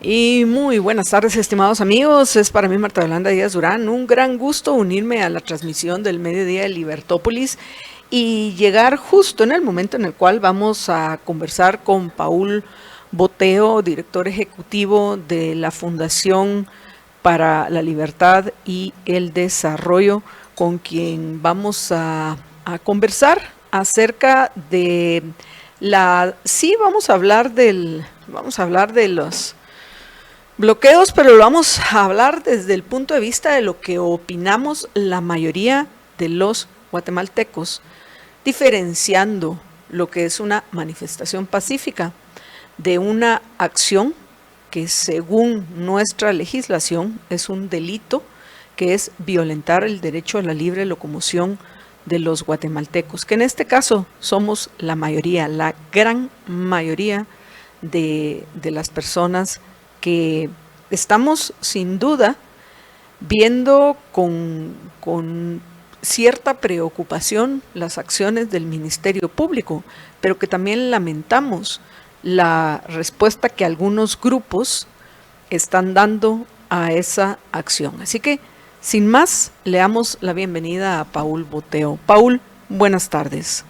Y muy buenas tardes, estimados amigos. Es para mí, Marta Yolanda Díaz Durán, un gran gusto unirme a la transmisión del mediodía de Libertópolis y llegar justo en el momento en el cual vamos a conversar con Paul Boteo, director ejecutivo de la Fundación para la Libertad y el Desarrollo, con quien vamos a conversar acerca de sí, vamos a hablar de los bloqueos, pero lo vamos a hablar desde el punto de vista de lo que opinamos la mayoría de los guatemaltecos, diferenciando lo que es una manifestación pacífica de una acción que según nuestra legislación es un delito, que es violentar el derecho a la libre locomoción de los guatemaltecos, que en este caso somos la mayoría, la gran mayoría de las personas que estamos sin duda viendo con cierta preocupación las acciones del Ministerio Público, pero que también lamentamos la respuesta que algunos grupos están dando a esa acción. Así que, sin más, le damos la bienvenida a Paul Boteo. Paul, buenas tardes.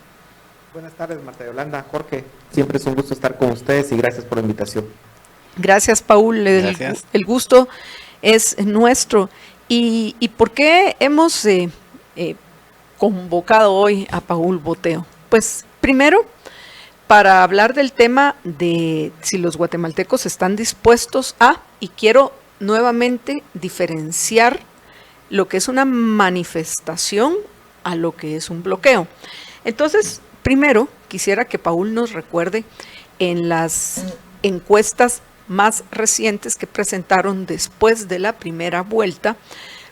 Buenas tardes, Marta Yolanda, Jorge. Siempre es un gusto estar con ustedes y gracias por la invitación. Gracias, Paul. Gracias. El gusto es nuestro. ¿Y por qué hemos convocado hoy a Paul Boteo? Pues primero, para hablar del tema de si los guatemaltecos están dispuestos y quiero nuevamente diferenciar lo que es una manifestación a lo que es un bloqueo. Entonces, primero, quisiera que Paul nos recuerde en las encuestas más recientes que presentaron después de la primera vuelta,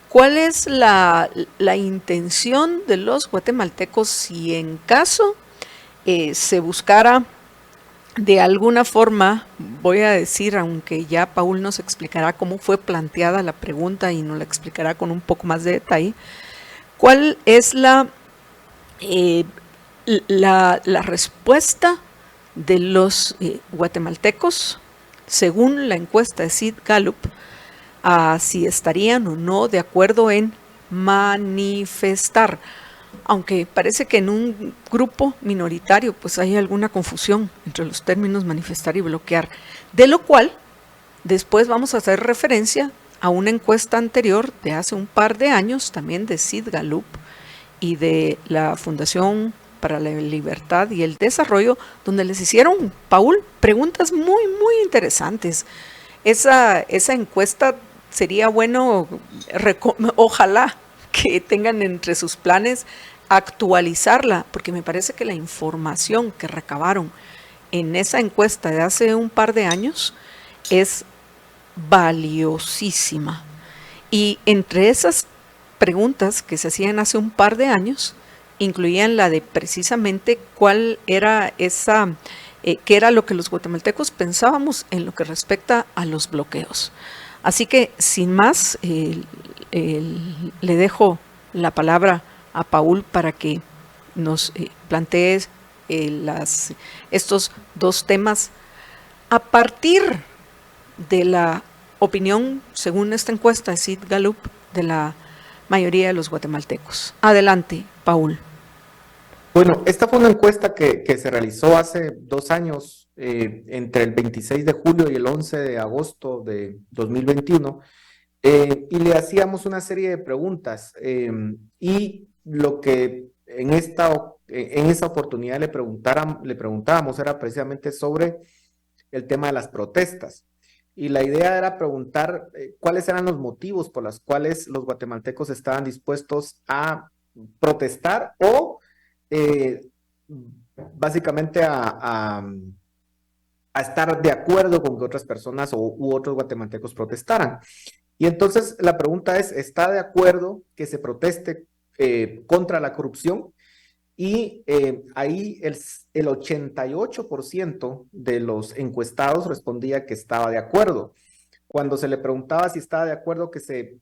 ¿cuál es la intención de los guatemaltecos si en caso se buscara de alguna forma, voy a decir, aunque ya Paul nos explicará cómo fue planteada la pregunta y nos la explicará con un poco más de detalle, cuál es la respuesta de los guatemaltecos según la encuesta de Sid Gallup, a si estarían o no de acuerdo en manifestar, aunque parece que en un grupo minoritario pues hay alguna confusión entre los términos manifestar y bloquear, de lo cual después vamos a hacer referencia a una encuesta anterior de hace un par de años, también de Sid Gallup y de la Fundación para la Libertad y el Desarrollo, donde les hicieron, Paul, preguntas muy, muy interesantes. Esa encuesta sería bueno, ojalá que tengan entre sus planes actualizarla, porque me parece que la información que recabaron en esa encuesta de hace un par de años es valiosísima. Y entre esas preguntas que se hacían hace un par de años, incluían la de precisamente cuál era qué era lo que los guatemaltecos pensábamos en lo que respecta a los bloqueos. Así que, sin más, le dejo la palabra a Paul para que nos plantee estos dos temas a partir de la opinión, según esta encuesta de Sid Gallup, de la mayoría de los guatemaltecos. Adelante, Paul. Bueno, esta fue una encuesta que se realizó hace 2 años, entre el 26 de julio y el 11 de agosto de 2021, y le hacíamos una serie de preguntas, y lo que en esa oportunidad le preguntábamos era precisamente sobre el tema de las protestas. Y la idea era preguntar cuáles eran los motivos por los cuales los guatemaltecos estaban dispuestos a protestar o eh, básicamente a estar de acuerdo con que otras personas u otros guatemaltecos protestaran. Y entonces la pregunta es, ¿está de acuerdo que se proteste contra la corrupción? Y ahí el 88% de los encuestados respondía que estaba de acuerdo. Cuando se le preguntaba si estaba de acuerdo que se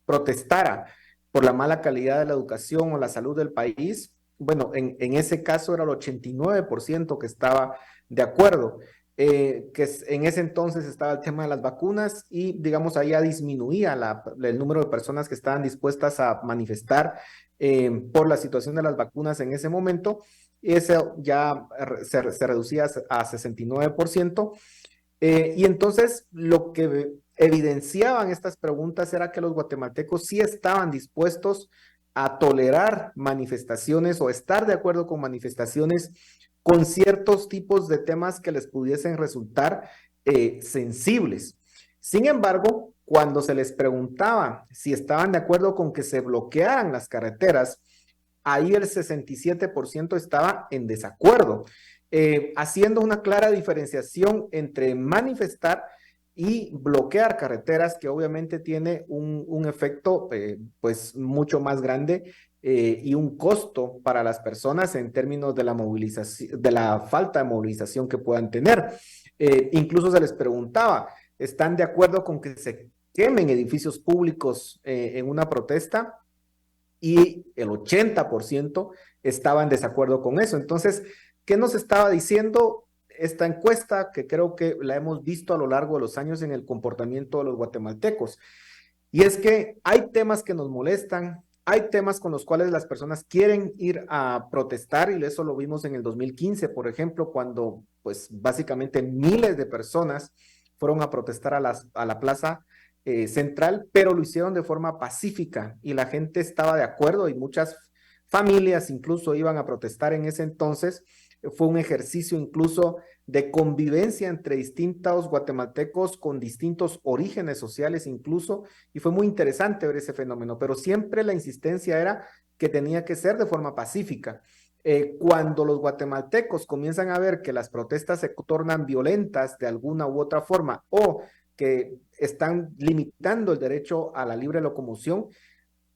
protestara por la mala calidad de la educación o la salud del país, bueno, en ese caso era el 89% que estaba de acuerdo. en ese entonces estaba el tema de las vacunas y digamos ahí ya disminuía el número de personas que estaban dispuestas a manifestar por la situación de las vacunas en ese momento. Eso ya se reducía a 69%. Y entonces lo que evidenciaban estas preguntas era que los guatemaltecos sí estaban dispuestos a tolerar manifestaciones o estar de acuerdo con manifestaciones con ciertos tipos de temas que les pudiesen resultar sensibles. Sin embargo, cuando se les preguntaba si estaban de acuerdo con que se bloquearan las carreteras, ahí el 67% estaba en desacuerdo, haciendo una clara diferenciación entre manifestar y bloquear carreteras, que obviamente tiene un efecto pues mucho más grande y un costo para las personas en términos de la movilización, de la falta de movilización que puedan tener. Incluso se les preguntaba, ¿están de acuerdo con que se quemen edificios públicos en una protesta? Y el 80% estaba en desacuerdo con eso. Entonces, ¿qué nos estaba diciendo esta encuesta que creo que la hemos visto a lo largo de los años en el comportamiento de los guatemaltecos? Y es que hay temas que nos molestan, hay temas con los cuales las personas quieren ir a protestar y eso lo vimos en el 2015, por ejemplo, cuando pues básicamente miles de personas fueron a protestar a la plaza central, pero lo hicieron de forma pacífica y la gente estaba de acuerdo y muchas familias incluso iban a protestar en ese entonces. Fue un ejercicio incluso de convivencia entre distintos guatemaltecos con distintos orígenes sociales incluso, y fue muy interesante ver ese fenómeno, pero siempre la insistencia era que tenía que ser de forma pacífica. Cuando los guatemaltecos comienzan a ver que las protestas se tornan violentas de alguna u otra forma o que están limitando el derecho a la libre locomoción,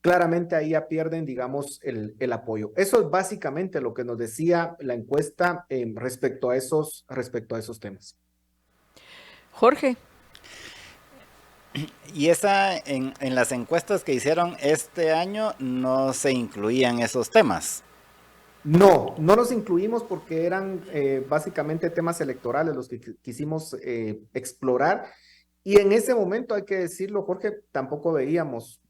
claramente ahí ya pierden, digamos, el apoyo. Eso es básicamente lo que nos decía la encuesta respecto a esos temas. Jorge. Y esa en las encuestas que hicieron este año no se incluían esos temas. No, no los incluimos porque eran básicamente temas electorales los que quisimos explorar. Y en ese momento, hay que decirlo, Jorge, tampoco veíamos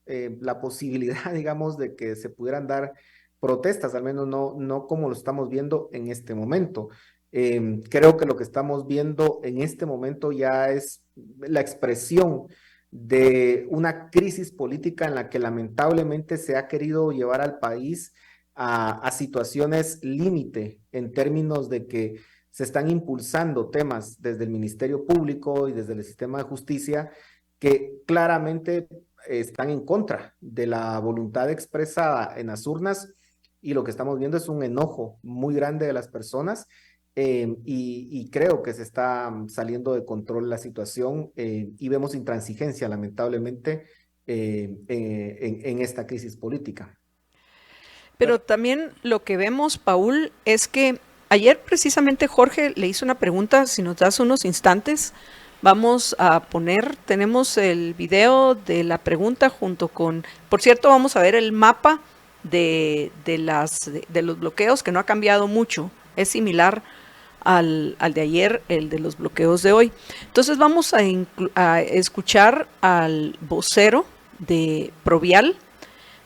la posibilidad, digamos, de que se pudieran dar protestas, al menos no como lo estamos viendo en este momento. Creo que lo que estamos viendo en este momento ya es la expresión de una crisis política en la que lamentablemente se ha querido llevar al país a situaciones límite en términos de que se están impulsando temas desde el Ministerio Público y desde el sistema de justicia que claramente están en contra de la voluntad expresada en las urnas, y lo que estamos viendo es un enojo muy grande de las personas y creo que se está saliendo de control la situación y vemos intransigencia lamentablemente en esta crisis política. Pero también lo que vemos, Paul, es que ayer precisamente Jorge le hizo una pregunta, si nos das unos instantes, vamos a poner, tenemos el video de la pregunta junto con, por cierto, vamos a ver el mapa de los bloqueos, que no ha cambiado mucho, es similar al de ayer, el de los bloqueos de hoy. Entonces vamos a escuchar al vocero de Provial,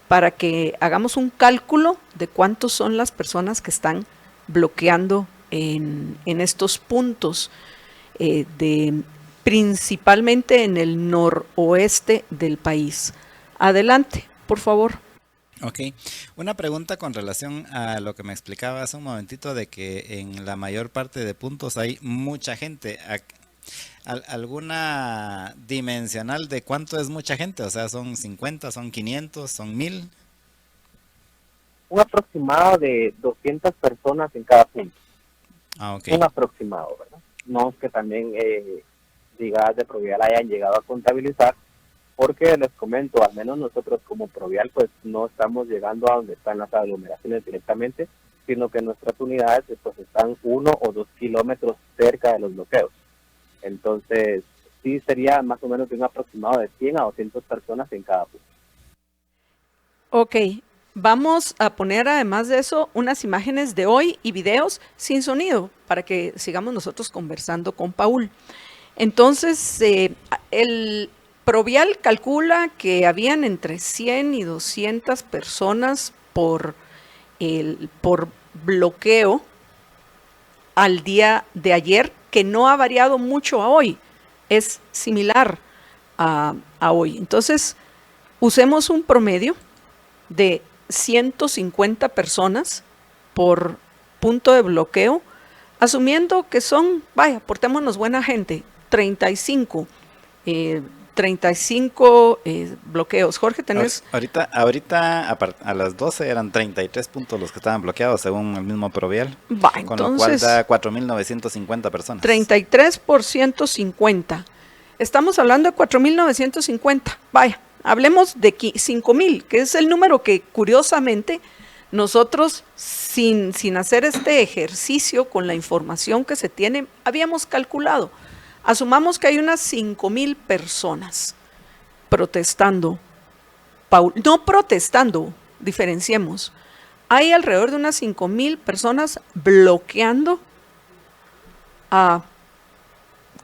para que hagamos un cálculo de cuántos son las personas que están bloqueando en estos puntos, principalmente en el noroeste del país. Adelante, por favor. Ok, una pregunta con relación a lo que me explicaba hace un momentito de que en la mayor parte de puntos hay mucha gente. ¿Alguna dimensional de cuánto es mucha gente? O sea, ¿son 50, son 500, son 1000? Un aproximado de 200 personas en cada punto. Ok. Un aproximado, ¿verdad? No es que también brigadas de Provial hayan llegado a contabilizar, porque les comento, al menos nosotros como Provial, pues no estamos llegando a donde están las aglomeraciones directamente, sino que nuestras unidades pues están 1 o 2 kilómetros cerca de los bloqueos. Entonces, sí sería más o menos de un aproximado de 100 a 200 personas en cada punto. Ok, vamos a poner además de eso unas imágenes de hoy y videos sin sonido para que sigamos nosotros conversando con Paul. Entonces, el Provial calcula que habían entre 100 y 200 personas por bloqueo al día de ayer, que no ha variado mucho a hoy, es similar a hoy. Entonces, usemos un promedio de 150 personas por punto de bloqueo, asumiendo que son, vaya, portémonos buena gente, 35 bloqueos. Jorge, tenés... Ahorita a las 12 eran 33 puntos los que estaban bloqueados según el mismo Provial, con lo cual da 4.950 personas. 33 por 150. Estamos hablando de 4.950. Vaya, hablemos de 5.000, que es el número que curiosamente nosotros, sin hacer este ejercicio con la información que se tiene, habíamos calculado. Asumamos que hay unas 5.000 personas protestando, no protestando, diferenciemos. Hay alrededor de unas 5.000 personas bloqueando a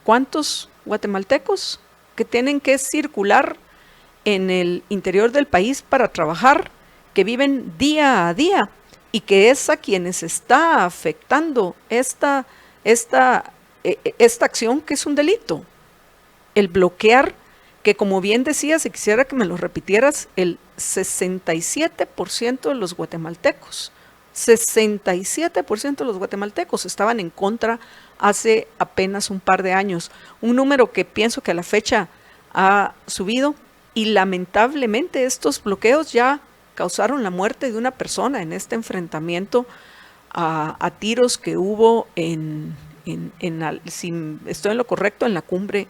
¿cuántos guatemaltecos que tienen que circular en el interior del país para trabajar, que viven día a día y que es a quienes está afectando esta acción, que es un delito? El bloquear, que como bien decías, y quisiera que me lo repitieras, el 67% de los guatemaltecos, 67% de los guatemaltecos estaban en contra hace apenas un par de años, un número que pienso que a la fecha ha subido, y lamentablemente estos bloqueos ya causaron la muerte de una persona en este enfrentamiento a tiros que hubo si estoy en lo correcto, en la cumbre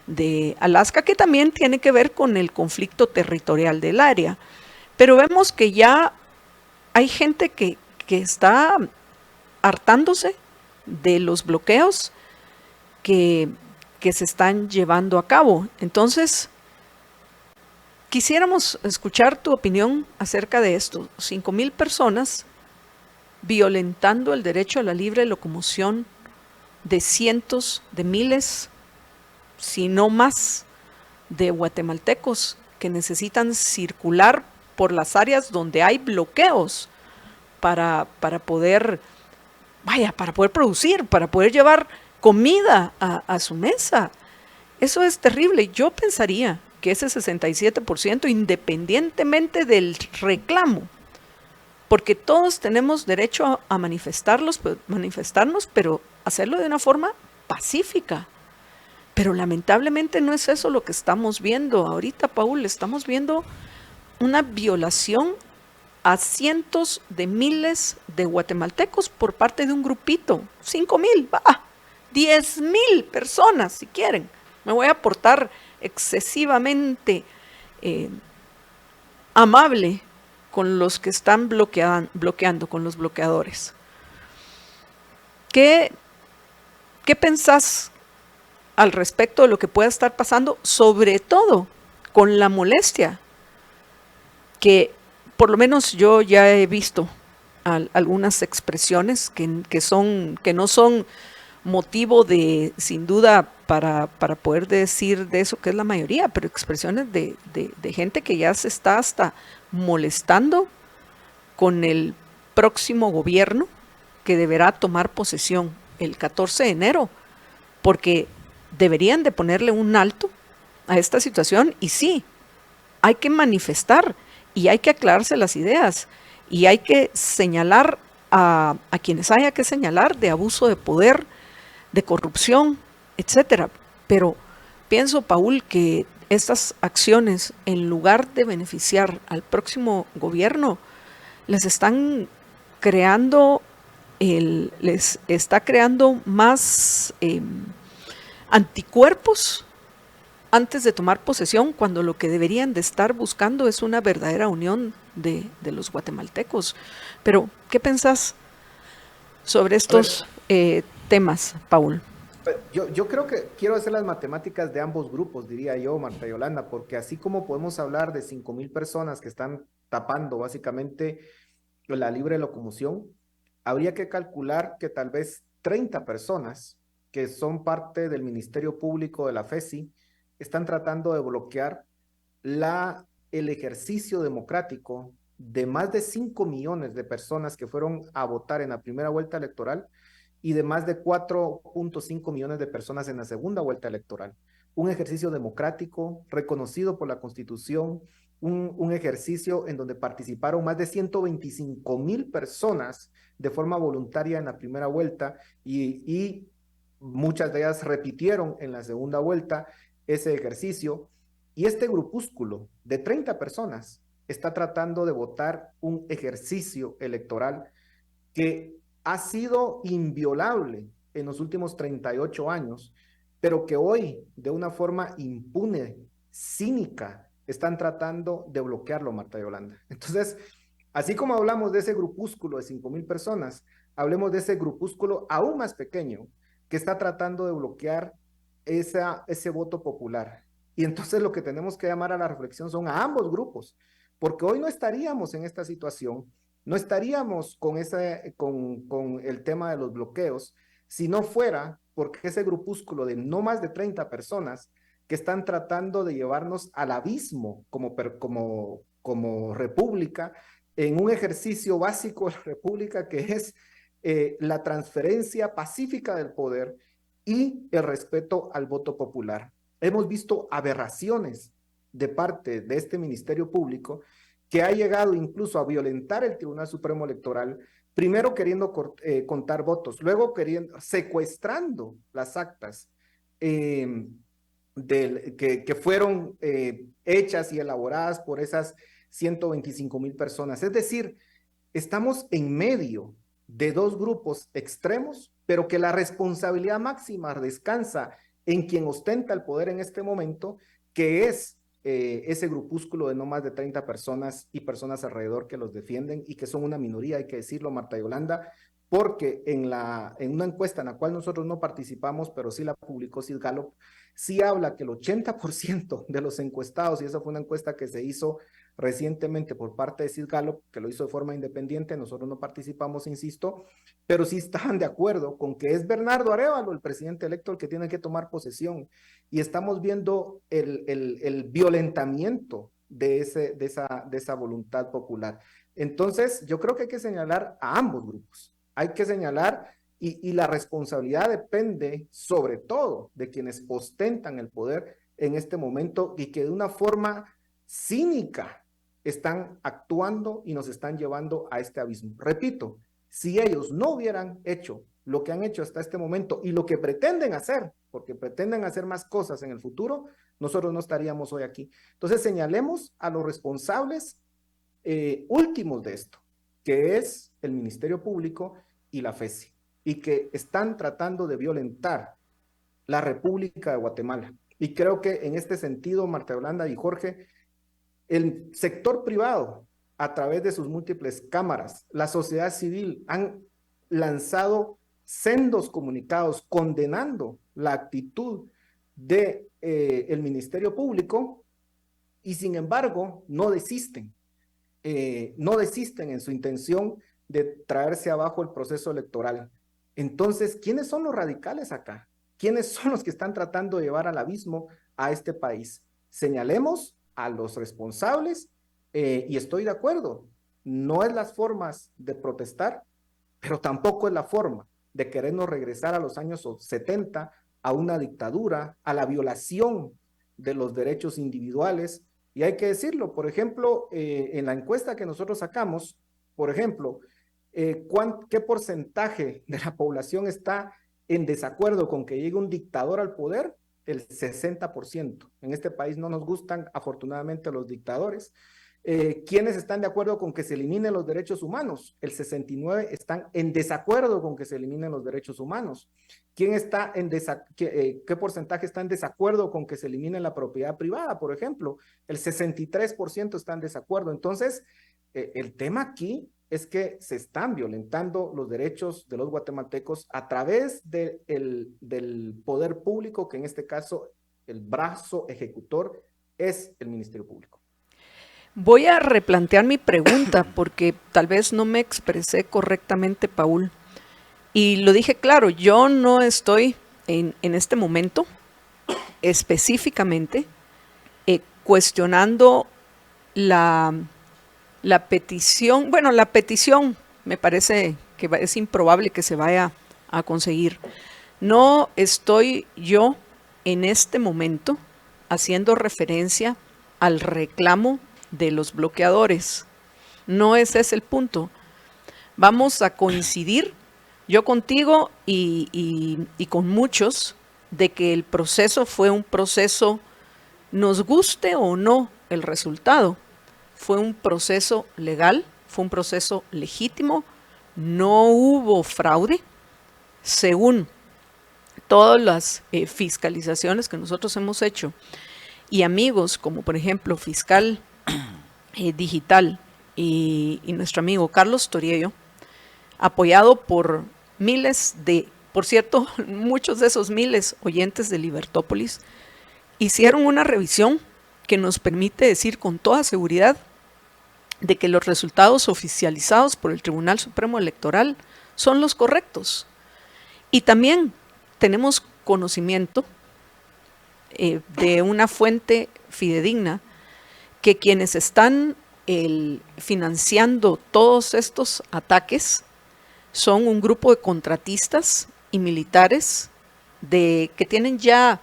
de Alaska, que también tiene que ver con el conflicto territorial del área. Pero vemos que ya hay gente que está hartándose de los bloqueos que se están llevando a cabo. Entonces, quisiéramos escuchar tu opinión acerca de esto. 5.000 personas violentando el derecho a la libre locomoción de cientos de miles, si no más, de guatemaltecos que necesitan circular por las áreas donde hay bloqueos para poder, para poder producir, para poder llevar comida a su mesa. Eso es terrible. Yo pensaría que ese 67%, independientemente del reclamo, porque todos tenemos derecho a manifestarnos, pero hacerlo de una forma pacífica. Pero lamentablemente no es eso lo que estamos viendo ahorita, Paul. Estamos viendo una violación a cientos de miles de guatemaltecos por parte de un grupito. 5.000, 10.000 personas si quieren. Me voy a portar excesivamente amable con los que están bloqueando, con los bloqueadores. ¿Qué pensás al respecto de lo que pueda estar pasando, sobre todo con la molestia que por lo menos yo ya he visto algunas expresiones que no son motivo de, sin duda, para poder decir de eso que es la mayoría, pero expresiones de gente que ya se está hasta molestando con el próximo gobierno que deberá tomar posesión el 14 de enero, porque deberían de ponerle un alto a esta situación. Y sí, hay que manifestar y hay que aclararse las ideas y hay que señalar a quienes haya que señalar de abuso de poder, de corrupción, etcétera. Pero pienso, Paul, que estas acciones, en lugar de beneficiar al próximo gobierno, les está creando más anticuerpos antes de tomar posesión, cuando lo que deberían de estar buscando es una verdadera unión de los guatemaltecos. Pero, ¿qué pensás sobre estos temas, Paul? Yo creo que quiero hacer las matemáticas de ambos grupos, diría yo, Marta Yolanda, porque así como podemos hablar de 5.000 personas que están tapando básicamente la libre locomoción, habría que calcular que tal vez 30 personas que son parte del Ministerio Público de la FESI están tratando de bloquear el ejercicio democrático de más de 5 millones de personas que fueron a votar en la primera vuelta electoral y de más de 4.5 millones de personas en la segunda vuelta electoral. Un ejercicio democrático reconocido por la Constitución, un ejercicio en donde participaron más de 125,000 personas de forma voluntaria en la primera vuelta y muchas de ellas repitieron en la segunda vuelta ese ejercicio. Y este grupúsculo de 30 personas está tratando de votar un ejercicio electoral que ha sido inviolable en los últimos 38 años, pero que hoy, de una forma impune, cínica, están tratando de bloquearlo, Marta Yolanda. Entonces, así como hablamos de ese grupúsculo de 5,000 personas, hablemos de ese grupúsculo aún más pequeño que está tratando de bloquear ese voto popular. Y entonces lo que tenemos que llamar a la reflexión son a ambos grupos, porque hoy no estaríamos en esta situación, no estaríamos con el tema de los bloqueos si no fuera porque ese grupúsculo de no más de 30 personas que están tratando de llevarnos al abismo como república, en un ejercicio básico de la república que es la transferencia pacífica del poder y el respeto al voto popular. Hemos visto aberraciones de parte de este Ministerio Público que ha llegado incluso a violentar el Tribunal Supremo Electoral, primero queriendo contar votos, luego secuestrando las actas que fueron hechas y elaboradas por esas 125,000 personas. Es decir, estamos en medio de dos grupos extremos, pero que la responsabilidad máxima descansa en quien ostenta el poder en este momento, que es ese grupúsculo de no más de 30 personas y personas alrededor que los defienden y que son una minoría, hay que decirlo, Marta Yolanda, porque en una encuesta en la cual nosotros no participamos, pero sí la publicó Sid Gallup, sí habla que el 80% de los encuestados, y esa fue una encuesta que se hizo recientemente por parte de Sid Gallup, que lo hizo de forma independiente, nosotros no participamos, insisto, pero sí estaban de acuerdo con que es Bernardo Arévalo, el presidente electo, el que tiene que tomar posesión, y estamos viendo el violentamiento de esa voluntad popular. Entonces, yo creo que hay que señalar a ambos grupos, hay que señalar, y la responsabilidad depende sobre todo de quienes ostentan el poder en este momento y que de una forma cínica están actuando y nos están llevando a este abismo. Repito, si ellos no hubieran hecho lo que han hecho hasta este momento y lo que pretenden hacer, porque pretenden hacer más cosas en el futuro, nosotros no estaríamos hoy aquí. Entonces señalemos a los responsables últimos de esto, que es el Ministerio Público y la FESI, y que están tratando de violentar la República de Guatemala. Y creo que en este sentido, Marta Yolanda y Jorge, el sector privado, a través de sus múltiples cámaras, la sociedad civil, han lanzado sendos comunicados condenando la actitud del Ministerio Público y sin embargo no desisten en su intención de traerse abajo el proceso electoral. Entonces, ¿quiénes son los radicales acá? ¿Quiénes son los que están tratando de llevar al abismo a este país? Señalemos a los responsables y estoy de acuerdo, no es las formas de protestar, pero tampoco es la forma de querernos regresar a los años 70, a una dictadura, a la violación de los derechos individuales. Y hay que decirlo, por ejemplo, en la encuesta que nosotros sacamos, por ejemplo, ¿qué porcentaje de la población está en desacuerdo con que llegue un dictador al poder? El 60%. En este país no nos gustan, afortunadamente, los dictadores. ¿Quiénes están de acuerdo con que se eliminen los derechos humanos? El 69% están en desacuerdo con que se eliminen los derechos humanos. ¿Qué porcentaje está en desacuerdo con que se elimine la propiedad privada, por ejemplo? El 63% está en desacuerdo. Entonces, el tema aquí es que se están violentando los derechos de los guatemaltecos a través del poder público, que en este caso el brazo ejecutor es el Ministerio Público. Voy a replantear mi pregunta porque tal vez no me expresé correctamente, Paul. Y lo dije claro, yo no estoy en este momento específicamente cuestionando la petición. Bueno, la petición me parece que es improbable que se vaya a conseguir. No estoy yo en este momento haciendo referencia al reclamo de los bloqueadores. No ese es el punto. Vamos a coincidir, yo contigo y con muchos, de que el proceso fue un proceso, nos guste o no el resultado, fue un proceso legal, fue un proceso legítimo, no hubo fraude, según todas las fiscalizaciones que nosotros hemos hecho, y amigos como por ejemplo Fiscal Digital y nuestro amigo Carlos Toriello, apoyado por miles de, por cierto, muchos de esos miles oyentes de Libertópolis, hicieron una revisión que nos permite decir con toda seguridad de que los resultados oficializados por el Tribunal Supremo Electoral son los correctos. Y también tenemos conocimiento de una fuente fidedigna que quienes están financiando todos estos ataques son un grupo de contratistas y militares que tienen ya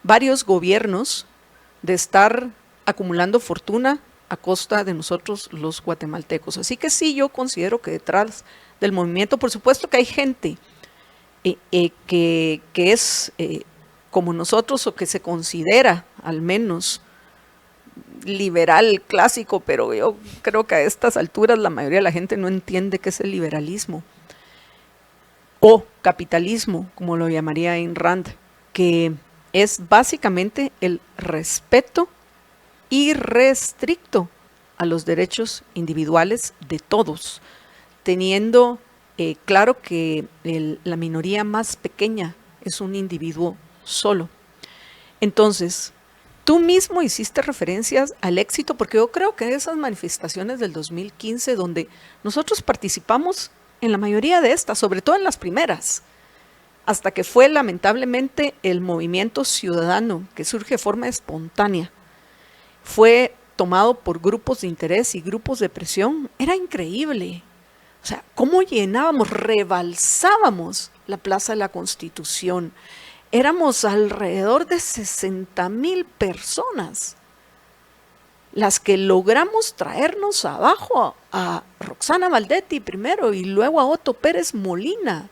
varios gobiernos de estar acumulando fortuna a costa de nosotros los guatemaltecos. Así que sí, yo considero que detrás del movimiento, por supuesto que hay gente que es como nosotros o que se considera al menos liberal clásico, pero yo creo que a estas alturas la mayoría de la gente no entiende qué es el liberalismo o capitalismo, como lo llamaría Ayn Rand, que es básicamente el respeto irrestricto a los derechos individuales de todos, teniendo claro que la minoría más pequeña es un individuo solo. Entonces, tú mismo hiciste referencias al éxito, porque yo creo que esas manifestaciones del 2015, donde nosotros participamos en la mayoría de estas, sobre todo en las primeras, hasta que fue lamentablemente el movimiento ciudadano, que surge de forma espontánea, fue tomado por grupos de interés y grupos de presión, era increíble. O sea, cómo llenábamos, rebalsábamos la Plaza de la Constitución. Éramos alrededor de 60,000 personas las que logramos traernos abajo a Roxana Valdetti primero y luego a Otto Pérez Molina.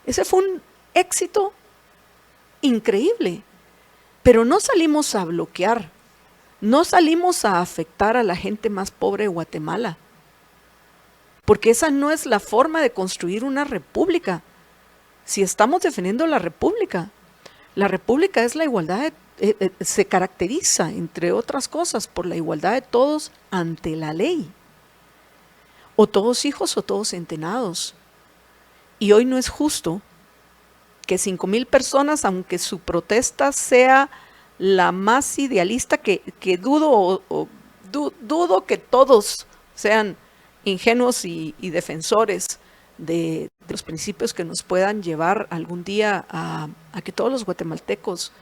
Ese fue un éxito increíble, pero no salimos a bloquear, no salimos a afectar a la gente más pobre de Guatemala, porque esa no es la forma de construir una república. Si estamos defendiendo la república es la igualdad, se caracteriza, entre otras cosas, por la igualdad de todos ante la ley, o todos hijos o todos centenados. Y hoy no es justo que 5,000 personas, aunque su protesta sea la más idealista, que dudo que todos sean ingenuos y defensores de los principios que nos puedan llevar algún día a que todos los guatemaltecos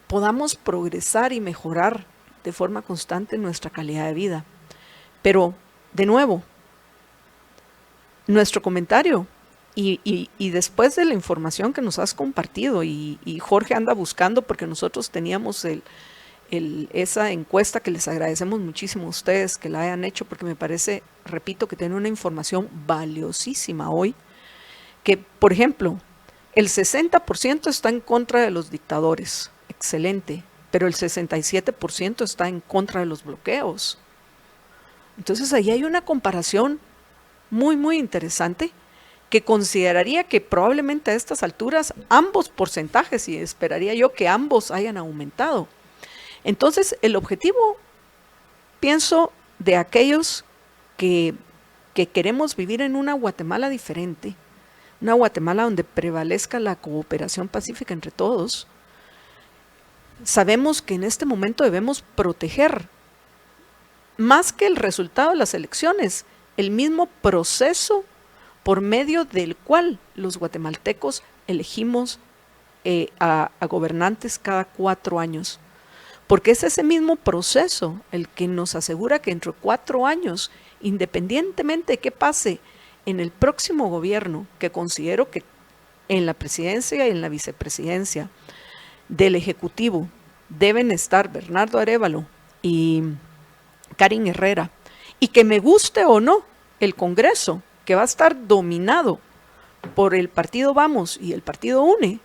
podamos progresar y mejorar de forma constante nuestra calidad de vida. Pero, de nuevo, nuestro comentario y después de la información que nos has compartido y Jorge anda buscando, porque nosotros teníamos esa encuesta que les agradecemos muchísimo a ustedes que la hayan hecho, porque me parece, repito, que tiene una información valiosísima hoy, que por ejemplo el 60% está en contra de los dictadores, excelente, pero el 67% está en contra de los bloqueos. Entonces ahí hay una comparación muy muy interesante, que consideraría que probablemente a estas alturas ambos porcentajes, y esperaría yo que ambos hayan aumentado. Entonces el objetivo, pienso, de aquellos que queremos vivir en una Guatemala diferente, una Guatemala donde prevalezca la cooperación pacífica entre todos, sabemos que en este momento debemos proteger más que el resultado de las elecciones, el mismo proceso por medio del cual los guatemaltecos elegimos a gobernantes cada 4 años. Porque es ese mismo proceso el que nos asegura que entre 4 años, independientemente de qué pase en el próximo gobierno, que considero que en la presidencia y en la vicepresidencia del Ejecutivo deben estar Bernardo Arévalo y Karin Herrera, y que me guste o no el Congreso, que va a estar dominado por el partido Vamos y el partido UNE,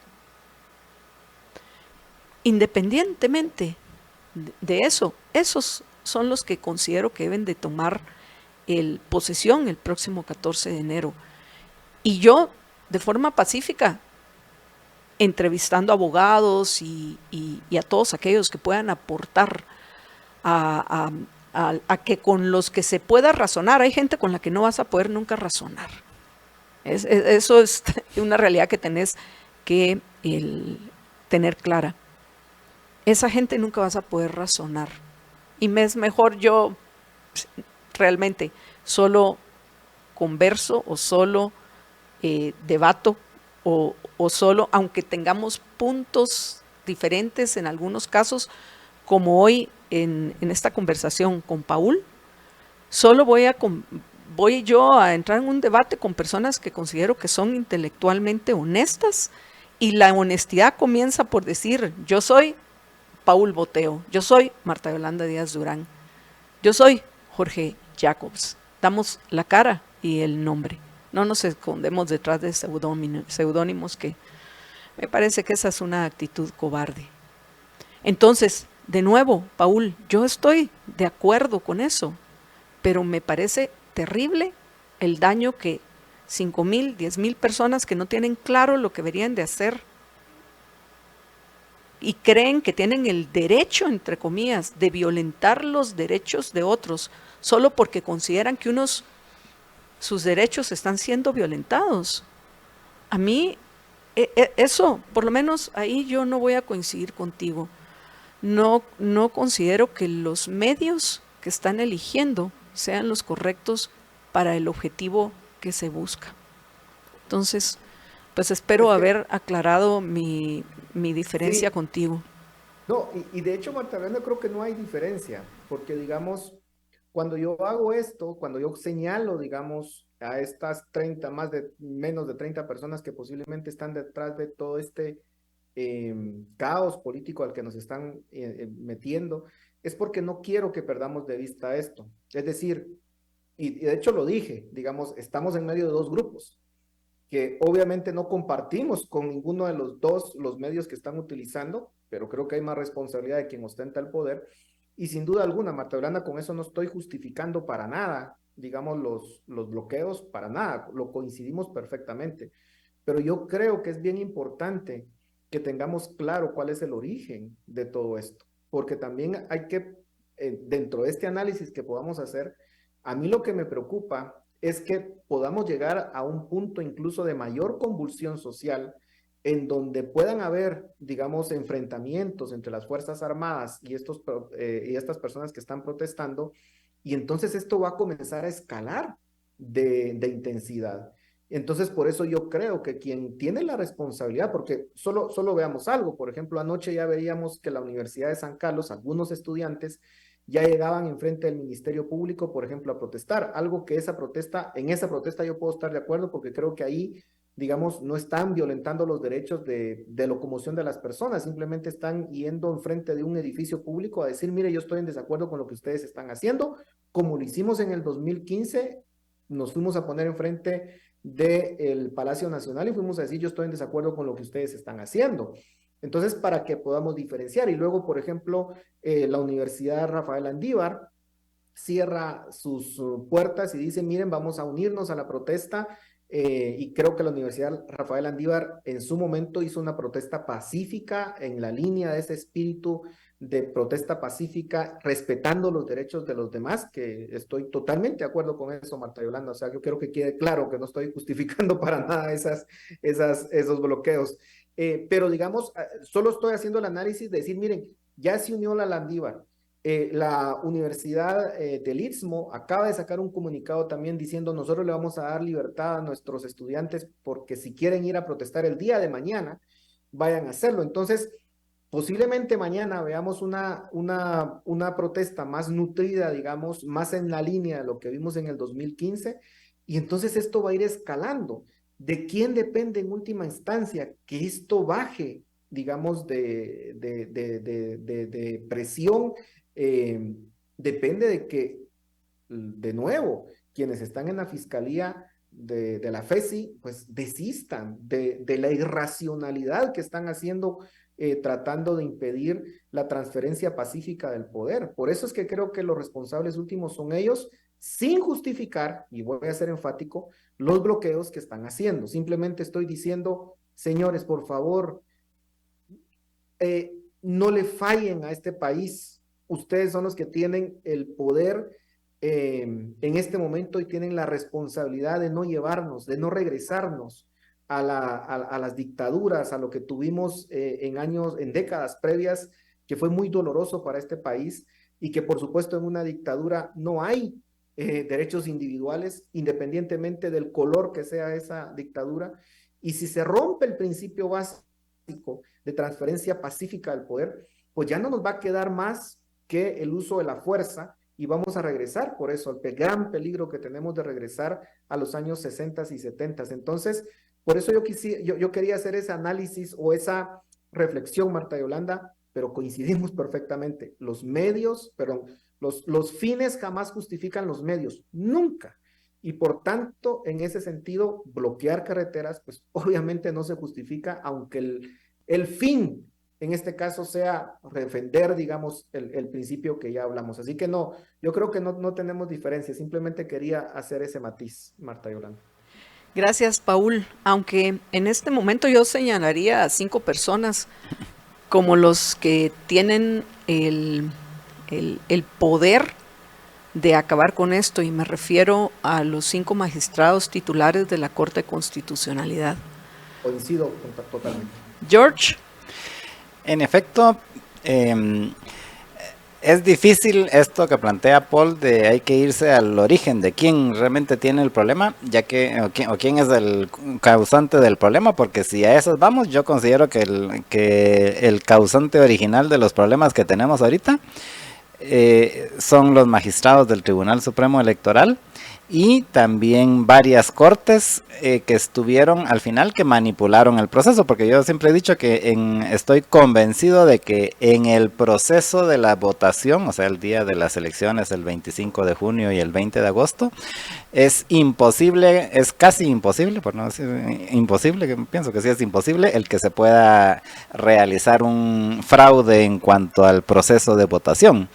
independientemente de eso, esos son los que considero que deben de tomar posesión el próximo 14 de enero. Y yo, de forma pacífica, entrevistando abogados y a todos aquellos que puedan aportar a que con los que se pueda razonar, hay gente con la que no vas a poder nunca razonar. Eso es una realidad que tenés que tener clara. Esa gente nunca vas a poder razonar. Y me es mejor yo realmente solo converso o solo debato o solo, aunque tengamos puntos diferentes en algunos casos, como hoy en esta conversación con Paul, solo voy yo a entrar en un debate con personas que considero que son intelectualmente honestas, y la honestidad comienza por decir: yo soy Paul Boteo, yo soy Marta Yolanda Díaz Durán, yo soy Jorge Jacobs. Damos la cara y el nombre. No nos escondemos detrás de seudónimos, que me parece que esa es una actitud cobarde. Entonces, de nuevo, Paul, yo estoy de acuerdo con eso, pero me parece terrible el daño que 5,000, 10,000 personas que no tienen claro lo que deberían de hacer y creen que tienen el derecho, entre comillas, de violentar los derechos de otros solo porque consideran que sus derechos están siendo violentados. A mí, eso, por lo menos ahí yo no voy a coincidir contigo. No considero que los medios que están eligiendo sean los correctos para el objetivo que se busca. Entonces, pues espero haber aclarado mi diferencia contigo. No, y de hecho, Marta Brenda, creo que no hay diferencia, porque digamos, cuando yo hago esto, cuando yo señalo, digamos, a estas menos de 30 personas que posiblemente están detrás de todo este caos político al que nos están metiendo, es porque no quiero que perdamos de vista esto. Es decir, y de hecho lo dije, digamos, estamos en medio de 2 grupos que obviamente no compartimos con ninguno de los dos los medios que están utilizando, pero creo que hay más responsabilidad de quien ostenta el poder. Y sin duda alguna, Marta Yolanda, con eso no estoy justificando para nada, digamos, los bloqueos, para nada, lo coincidimos perfectamente. Pero yo creo que es bien importante que tengamos claro cuál es el origen de todo esto, porque también hay que, dentro de este análisis que podamos hacer, a mí lo que me preocupa es que podamos llegar a un punto incluso de mayor convulsión social, en donde puedan haber, digamos, enfrentamientos entre las Fuerzas Armadas y estas personas que están protestando, y entonces esto va a comenzar a escalar de intensidad. Entonces, por eso yo creo que quien tiene la responsabilidad, porque solo veamos algo, por ejemplo, anoche ya veíamos que la Universidad de San Carlos, algunos estudiantes ya llegaban enfrente del Ministerio Público, por ejemplo, a protestar, algo que en esa protesta yo puedo estar de acuerdo, porque creo que ahí, digamos, no están violentando los derechos de locomoción de las personas, simplemente están yendo enfrente de un edificio público a decir: mire, yo estoy en desacuerdo con lo que ustedes están haciendo, como lo hicimos en el 2015, nos fuimos a poner enfrente del Palacio Nacional y fuimos a decir: yo estoy en desacuerdo con lo que ustedes están haciendo. Entonces, para que podamos diferenciar. Y luego, por ejemplo, la Universidad Rafael Andívar cierra sus puertas y dice: miren, vamos a unirnos a la protesta. Y creo que la Universidad Rafael Andívar en su momento hizo una protesta pacífica en la línea de ese espíritu de protesta pacífica, respetando los derechos de los demás, que estoy totalmente de acuerdo con eso, Marta Yolanda. O sea, yo quiero que quede claro que no estoy justificando para nada esos bloqueos. Pero digamos, solo estoy haciendo el análisis de decir: miren, ya se unió la Landívar, La Universidad del Istmo acaba de sacar un comunicado también diciendo nosotros le vamos a dar libertad a nuestros estudiantes porque si quieren ir a protestar el día de mañana, vayan a hacerlo. Entonces, posiblemente mañana veamos una protesta más nutrida, digamos, más en la línea de lo que vimos en el 2015, y entonces esto va a ir escalando. ¿De quién depende en última instancia que esto baje, digamos, de presión? eh, Depende de que, de nuevo, quienes están en la fiscalía de la FESI, pues desistan de la irracionalidad que están haciendo, tratando de impedir la transferencia pacífica del poder. Por eso es que creo que los responsables últimos son ellos, sin justificar, y voy a ser enfático, los bloqueos que están haciendo. Simplemente estoy diciendo, señores, por favor, no le fallen a este país. Ustedes son los que tienen el poder en este momento y tienen la responsabilidad de no llevarnos, de no regresarnos a las dictaduras, a lo que tuvimos en años, en décadas previas, que fue muy doloroso para este país y que por supuesto en una dictadura no hay derechos individuales, independientemente del color que sea esa dictadura. Y si se rompe el principio básico de transferencia pacífica del poder, pues ya no nos va a quedar más que el uso de la fuerza y vamos a regresar, por eso, el gran peligro que tenemos de regresar a los años 60 y 70. Entonces, por eso yo quería hacer ese análisis o esa reflexión, Marta Yolanda, pero coincidimos perfectamente. Los medios, perdón, los fines jamás justifican los medios, nunca. Y por tanto, en ese sentido, bloquear carreteras, pues obviamente no se justifica, aunque el fin, en este caso, sea defender, digamos, el principio que ya hablamos. Así que no, yo creo que no tenemos diferencia, simplemente quería hacer ese matiz, Marta Yolanda. Gracias, Paul. Aunque en este momento yo señalaría a 5 personas como los que tienen el poder de acabar con esto, y me refiero a los 5 magistrados titulares de la Corte de Constitucionalidad. Coincido totalmente. George. En efecto, es difícil esto que plantea Paul de hay que irse al origen de quién realmente tiene el problema, ya que o quién es el causante del problema, porque si a esos vamos, yo considero que el causante original de los problemas que tenemos ahorita son los magistrados del Tribunal Supremo Electoral y también varias cortes que estuvieron al final que manipularon el proceso, porque yo siempre he dicho que estoy convencido de que en el proceso de la votación, o sea, el día de las elecciones, el 25 de junio y el 20 de agosto, es imposible, es casi imposible, por no decir imposible, que pienso que sí es imposible, el que se pueda realizar un fraude en cuanto al proceso de votación.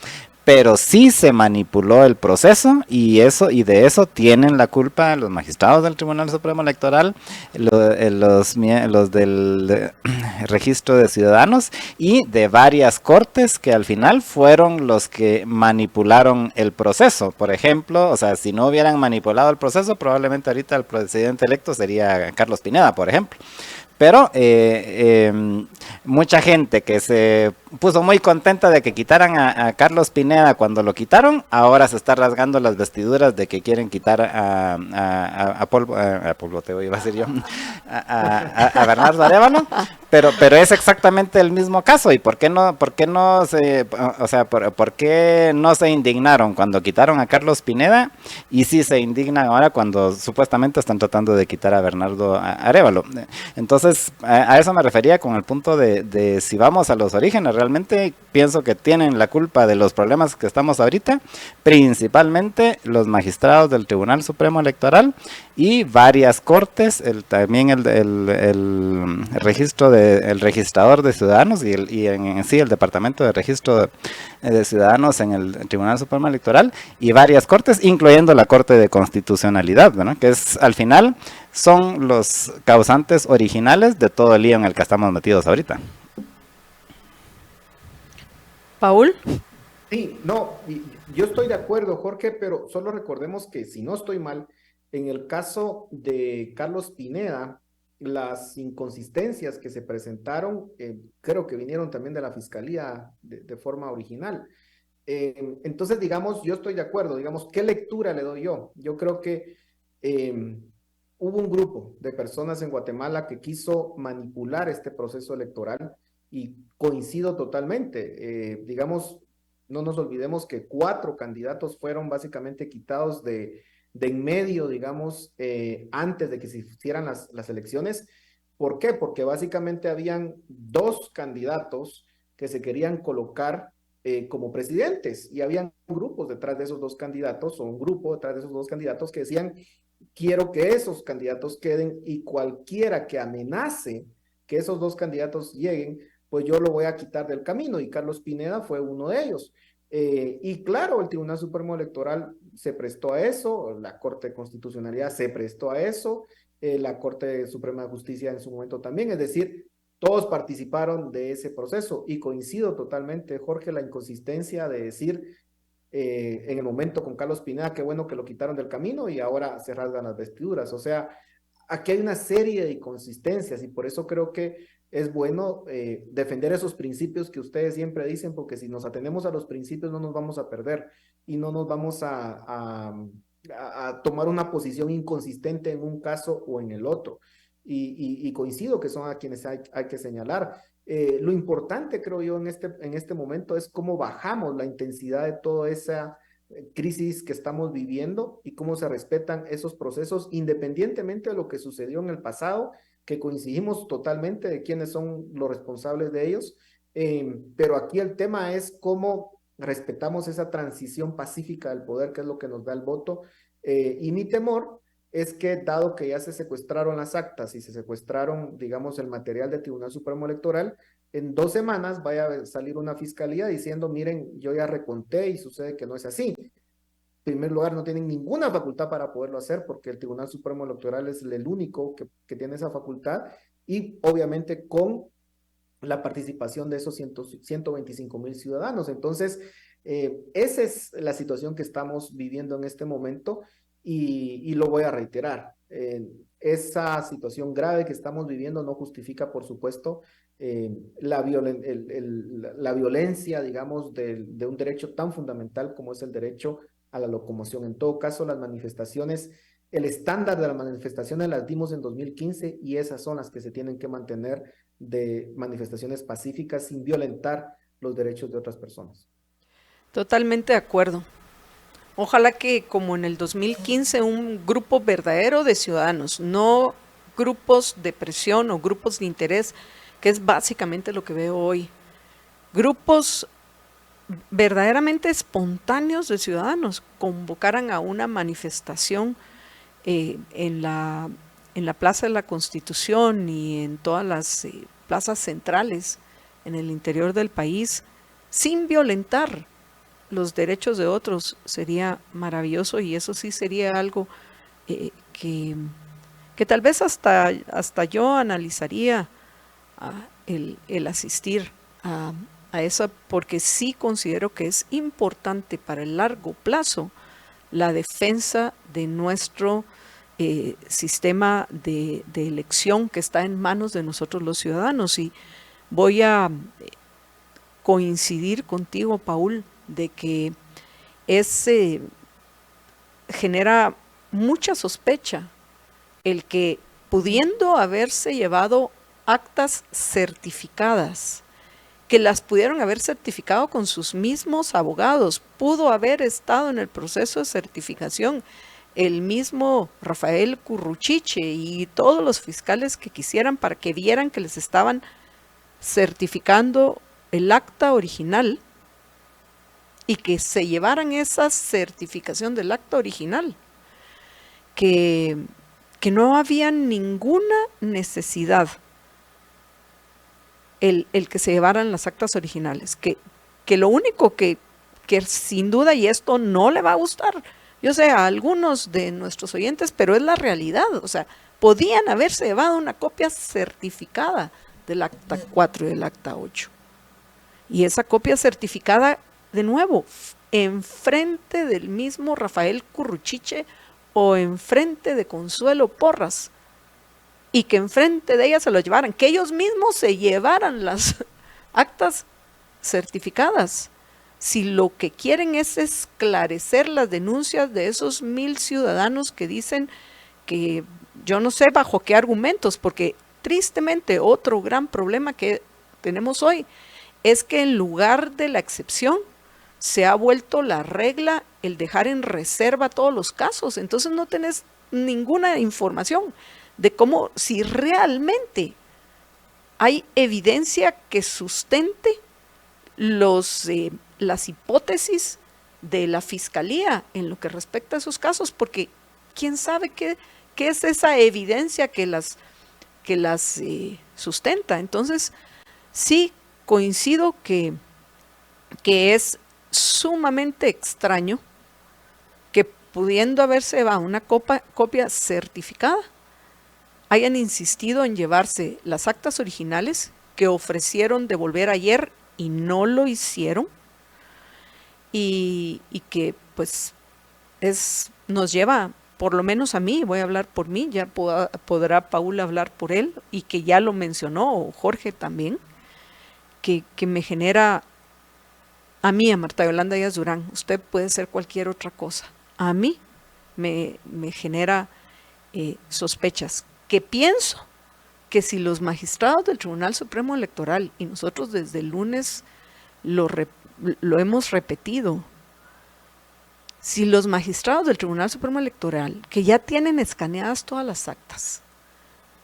Pero sí se manipuló el proceso y de eso tienen la culpa los magistrados del Tribunal Supremo Electoral, los del registro de ciudadanos y de varias cortes que al final fueron los que manipularon el proceso. Por ejemplo, o sea, si no hubieran manipulado el proceso, probablemente ahorita el presidente electo sería Carlos Pineda, por ejemplo. Pero mucha gente que se puso muy contenta de que quitaran a Carlos Pineda cuando lo quitaron, ahora se está rasgando las vestiduras de que quieren quitar a Boteo, iba a decir yo, a Bernardo Arévalo, pero es exactamente el mismo caso. ¿Y por qué no se, o sea, por qué no se indignaron cuando quitaron a Carlos Pineda y sí se indignan ahora cuando supuestamente están tratando de quitar a Bernardo Arévalo? Entonces, a eso me refería con el punto de si vamos a los orígenes. Realmente pienso que tienen la culpa de los problemas que estamos ahorita, principalmente los magistrados del Tribunal Supremo Electoral y varias cortes, también el registrador de ciudadanos y en sí el Departamento de Registro de Ciudadanos en el Tribunal Supremo Electoral y varias cortes, incluyendo la Corte de Constitucionalidad, ¿no? Que es al final son los causantes originales de todo el lío en el que estamos metidos ahorita. Paul. Sí, no, yo estoy de acuerdo, Jorge, pero solo recordemos que si no estoy mal, en el caso de Carlos Pineda, las inconsistencias que se presentaron, creo que vinieron también de la Fiscalía de forma original. Entonces, digamos, yo estoy de acuerdo, digamos, ¿qué lectura le doy yo? Yo creo que hubo un grupo de personas en Guatemala que quiso manipular este proceso electoral y coincido totalmente. Digamos, no nos olvidemos que 4 candidatos fueron básicamente quitados de en medio, digamos, antes de que se hicieran las elecciones. ¿Por qué? Porque básicamente habían 2 candidatos que se querían colocar como presidentes y habían grupos detrás de esos 2 candidatos o un grupo detrás de esos 2 candidatos que decían quiero que esos candidatos queden y cualquiera que amenace que esos 2 candidatos lleguen, pues yo lo voy a quitar del camino y Carlos Pineda fue uno de ellos. Y claro, el Tribunal Supremo Electoral se prestó a eso, la Corte de Constitucionalidad se prestó a eso, la Corte Suprema de Justicia en su momento también, es decir, todos participaron de ese proceso y coincido totalmente, Jorge, la inconsistencia de decir en el momento con Carlos Pineda, qué bueno que lo quitaron del camino y ahora se rasgan las vestiduras. O sea, aquí hay una serie de inconsistencias y por eso creo que es bueno defender esos principios que ustedes siempre dicen, porque si nos atenemos a los principios no nos vamos a perder y no nos vamos a tomar una posición inconsistente en un caso o en el otro. Y coincido que son a quienes hay que señalar. Lo importante, creo yo, en este momento es cómo bajamos la intensidad de toda esa crisis que estamos viviendo y cómo se respetan esos procesos independientemente de lo que sucedió en el pasado, que coincidimos totalmente de quiénes son los responsables de ellos, pero aquí el tema es cómo respetamos esa transición pacífica del poder, que es lo que nos da el voto, y mi temor es que dado que ya se secuestraron las actas y se secuestraron, digamos, el material del Tribunal Supremo Electoral, en 2 semanas vaya a salir una fiscalía diciendo, miren, yo ya reconté y sucede que no es así. En primer lugar, no tienen ninguna facultad para poderlo hacer porque el Tribunal Supremo Electoral es el único que tiene esa facultad y obviamente con la participación de esos 125,000 ciudadanos. Entonces, esa es la situación que estamos viviendo en este momento y lo voy a reiterar. Esa situación grave que estamos viviendo no justifica, por supuesto, la violencia, digamos, de un derecho tan fundamental como es el derecho a la locomoción. En todo caso, las manifestaciones, el estándar de las manifestaciones las dimos en 2015 y esas son las que se tienen que mantener de manifestaciones pacíficas sin violentar los derechos de otras personas. Totalmente de acuerdo. Ojalá que como en el 2015 un grupo verdadero de ciudadanos, no grupos de presión o grupos de interés, que es básicamente lo que veo hoy. Grupos verdaderamente espontáneos de ciudadanos convocaran a una manifestación en la Plaza de la Constitución y en todas las plazas centrales en el interior del país, sin violentar los derechos de otros. Sería maravilloso y eso sí sería algo que tal vez hasta yo analizaría el asistir a eso, porque sí considero que es importante para el largo plazo la defensa de nuestro sistema de elección que está en manos de nosotros los ciudadanos. Y voy a coincidir contigo, Paul, de que genera mucha sospecha el que, pudiendo haberse llevado actas certificadas, que las pudieron haber certificado con sus mismos abogados, pudo haber estado en el proceso de certificación el mismo Rafael Curruchiche y todos los fiscales que quisieran, para que vieran que les estaban certificando el acta original y que se llevaran esa certificación del acta original, que no había ninguna necesidad el que se llevaran las actas originales, que lo único que sin duda, y esto no le va a gustar, yo sé, a algunos de nuestros oyentes, pero es la realidad, o sea, podían haberse llevado una copia certificada del acta 4 y del acta 8. Y esa copia certificada, de nuevo, enfrente del mismo Rafael Curruchiche o enfrente de Consuelo Porras, y que enfrente de ella se lo llevaran, que ellos mismos se llevaran las actas certificadas. si lo que quieren es esclarecer las denuncias de esos 1000 ciudadanos que dicen que yo no sé bajo qué argumentos, porque tristemente otro gran problema que tenemos hoy es que en lugar de la excepción se ha vuelto la regla el dejar en reserva todos los casos. Entonces no tenés ninguna información de cómo, si realmente hay evidencia que sustente las hipótesis de la fiscalía en lo que respecta a esos casos, porque quién sabe qué es esa evidencia que las sustenta. Entonces, sí coincido que es sumamente extraño que pudiendo haberse llevado una copia certificada, hayan insistido en llevarse las actas originales que ofrecieron devolver ayer y no lo hicieron, y que pues nos lleva, por lo menos a mí, voy a hablar por mí, ya podrá Paul hablar por él, y que ya lo mencionó Jorge también, que me genera, a mí, a Marta Yolanda Díaz Durán, usted puede ser cualquier otra cosa, a mí me genera sospechas, que pienso que si los magistrados del Tribunal Supremo Electoral, y nosotros desde el lunes lo hemos repetido, si los magistrados del Tribunal Supremo Electoral, que ya tienen escaneadas todas las actas,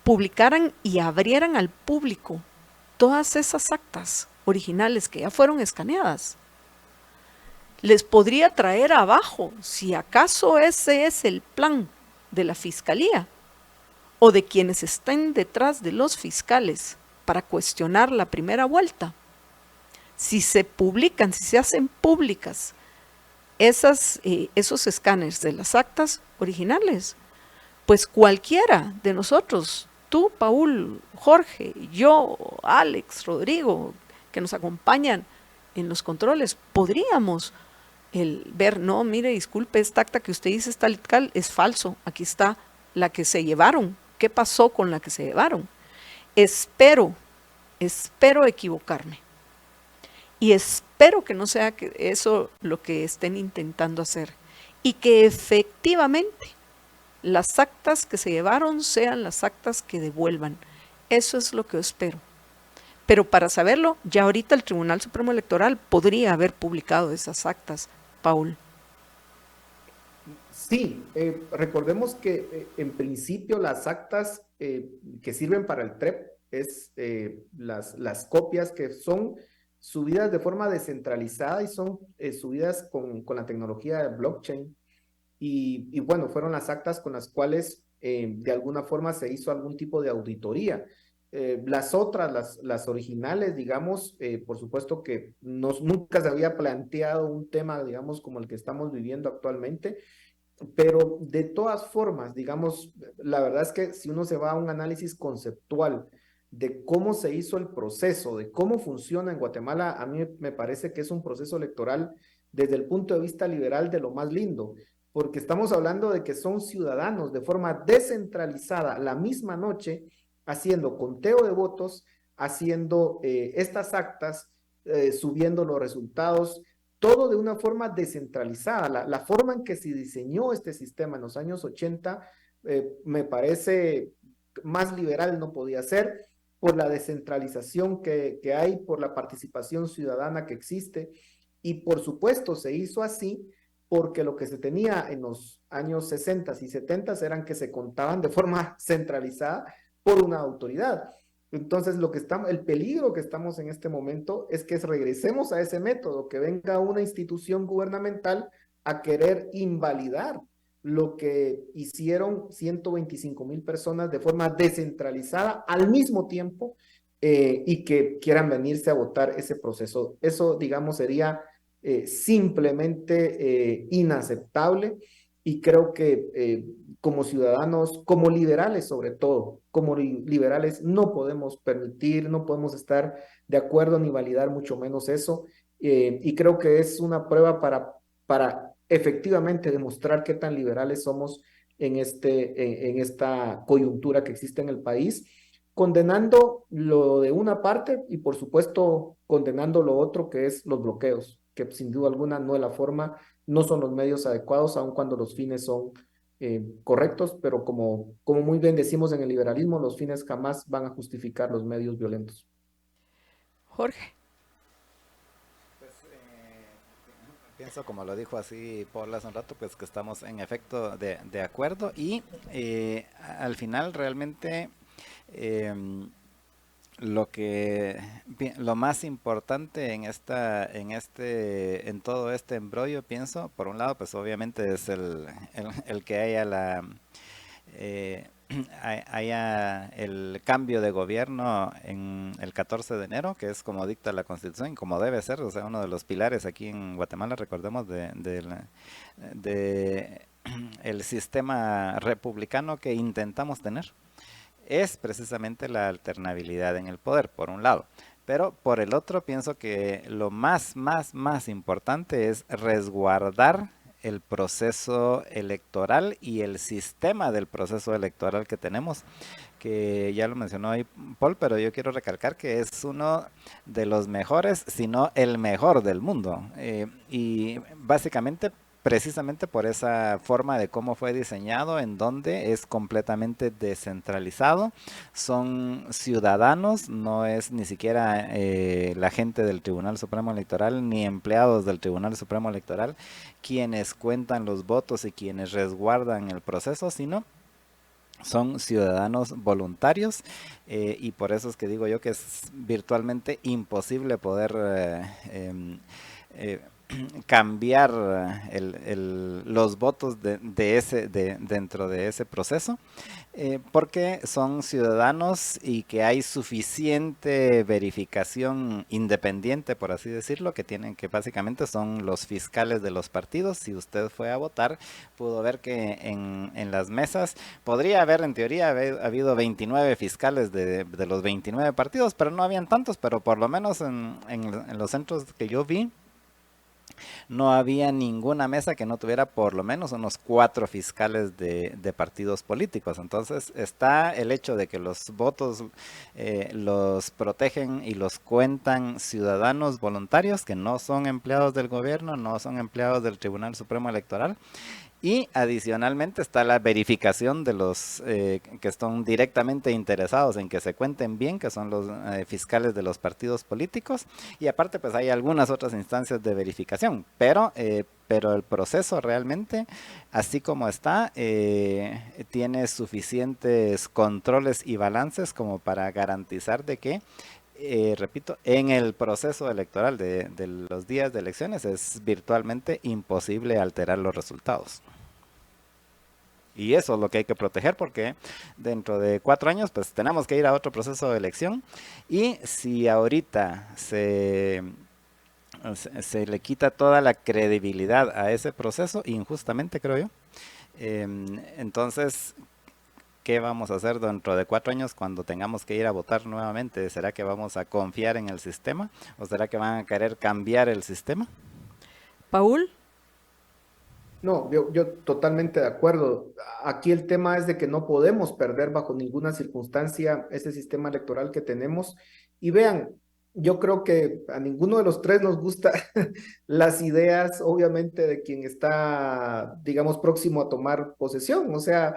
publicaran y abrieran al público todas esas actas originales que ya fueron escaneadas, les podría traer abajo, si acaso ese es el plan de la Fiscalía o de quienes estén detrás de los fiscales para cuestionar la primera vuelta. Si se publican, si se hacen públicas esos escáneres de las actas originales, pues cualquiera de nosotros, tú, Paul, Jorge, yo, Alex, Rodrigo, que nos acompañan en los controles, podríamos ver, no, mire, disculpe, esta acta que usted dice es tal y tal, es falso, aquí está la que se llevaron, ¿qué pasó con la que se llevaron? Espero equivocarme, y espero que no sea eso lo que estén intentando hacer, y que efectivamente las actas que se llevaron sean las actas que devuelvan. Eso es lo que yo espero. Pero para saberlo, ya ahorita el Tribunal Supremo Electoral podría haber publicado esas actas, Paul. Sí, recordemos que en principio las actas que sirven para el TREP es las copias que son subidas de forma descentralizada y son subidas con la tecnología de blockchain. Y bueno, fueron las actas con las cuales de alguna forma se hizo algún tipo de auditoría. Las otras, las originales, digamos, por supuesto que nunca se había planteado un tema, digamos, como el que estamos viviendo actualmente, pero de todas formas, digamos, la verdad es que si uno se va a un análisis conceptual de cómo se hizo el proceso, de cómo funciona en Guatemala, a mí me parece que es un proceso electoral desde el punto de vista liberal de lo más lindo, porque estamos hablando de que son ciudadanos de forma descentralizada la misma noche, haciendo conteo de votos, haciendo estas actas, subiendo los resultados, todo de una forma descentralizada. La forma en que se diseñó este sistema en los años 80 me parece más liberal no podía ser, por la descentralización que hay, por la participación ciudadana que existe, y por supuesto se hizo así porque lo que se tenía en los años 60 y 70 eran que se contaban de forma centralizada por una autoridad. Entonces, el peligro que estamos en este momento es que regresemos a ese método, que venga una institución gubernamental a querer invalidar lo que hicieron 125,000 personas de forma descentralizada al mismo tiempo y que quieran venirse a votar ese proceso. Eso, digamos, sería simplemente inaceptable, y creo que como ciudadanos, como liberales sobre todo, como liberales no podemos permitir, no podemos estar de acuerdo ni validar mucho menos eso, y creo que es una prueba para efectivamente demostrar qué tan liberales somos en esta coyuntura que existe en el país, condenando lo de una parte y por supuesto condenando lo otro, que es los bloqueos. que sin duda alguna no es la forma, no son los medios adecuados, aun cuando los fines son correctos, pero como muy bien decimos en el liberalismo, los fines jamás van a justificar los medios violentos. Jorge. Pienso, como lo dijo así Paul hace un rato, pues que estamos en efecto de acuerdo y al final realmente lo más importante en todo este embrollo, pienso, por un lado, pues obviamente es el que haya eh, haya el cambio de gobierno en el 14 de enero, que es como dicta la Constitución y como debe ser, o sea, uno de los pilares aquí en Guatemala, recordemos, de el sistema republicano que intentamos tener, es precisamente la alternabilidad en el poder, por un lado. Pero por el otro, pienso que lo más importante es resguardar el proceso electoral y el sistema del proceso electoral que tenemos, que ya lo mencionó ahí Paul, pero yo quiero recalcar que es uno de los mejores, si no el mejor del mundo. Y básicamente precisamente por esa forma de cómo fue diseñado, en donde es completamente descentralizado, son ciudadanos, no es ni siquiera la gente del Tribunal Supremo Electoral ni empleados del Tribunal Supremo Electoral quienes cuentan los votos y quienes resguardan el proceso, sino son ciudadanos voluntarios y por eso es que digo yo que es virtualmente imposible poder eh, cambiar los votos dentro de ese proceso, porque son ciudadanos y que hay suficiente verificación independiente, por así decirlo, que básicamente son los fiscales de los partidos. Si usted fue a votar, pudo ver que en las mesas podría haber, en teoría, habido 29 fiscales de los 29 partidos, pero no habían tantos, pero por lo menos en los centros que yo vi, no había ninguna mesa que no tuviera por lo menos unos 4 fiscales de partidos políticos. Entonces está el hecho de que los votos los protegen y los cuentan ciudadanos voluntarios que no son empleados del gobierno, no son empleados del Tribunal Supremo Electoral. Y adicionalmente está la verificación de los que están directamente interesados en que se cuenten bien, que son los fiscales de los partidos políticos. Y aparte pues hay algunas otras instancias de verificación, pero el proceso realmente, así como está, tiene suficientes controles y balances como para garantizar de que repito, en el proceso electoral de los días de elecciones es virtualmente imposible alterar los resultados. Y eso es lo que hay que proteger porque dentro de 4 años pues tenemos que ir a otro proceso de elección y si ahorita se le quita toda la credibilidad a ese proceso, injustamente creo yo, entonces ¿qué vamos a hacer dentro de 4 años cuando tengamos que ir a votar nuevamente? ¿Será que vamos a confiar en el sistema? ¿O será que van a querer cambiar el sistema? Paul. No, yo totalmente de acuerdo. Aquí el tema es de que no podemos perder bajo ninguna circunstancia ese sistema electoral que tenemos. Y vean, yo creo que a ninguno de los tres nos gusta las ideas, obviamente, de quien está, digamos, próximo a tomar posesión. O sea,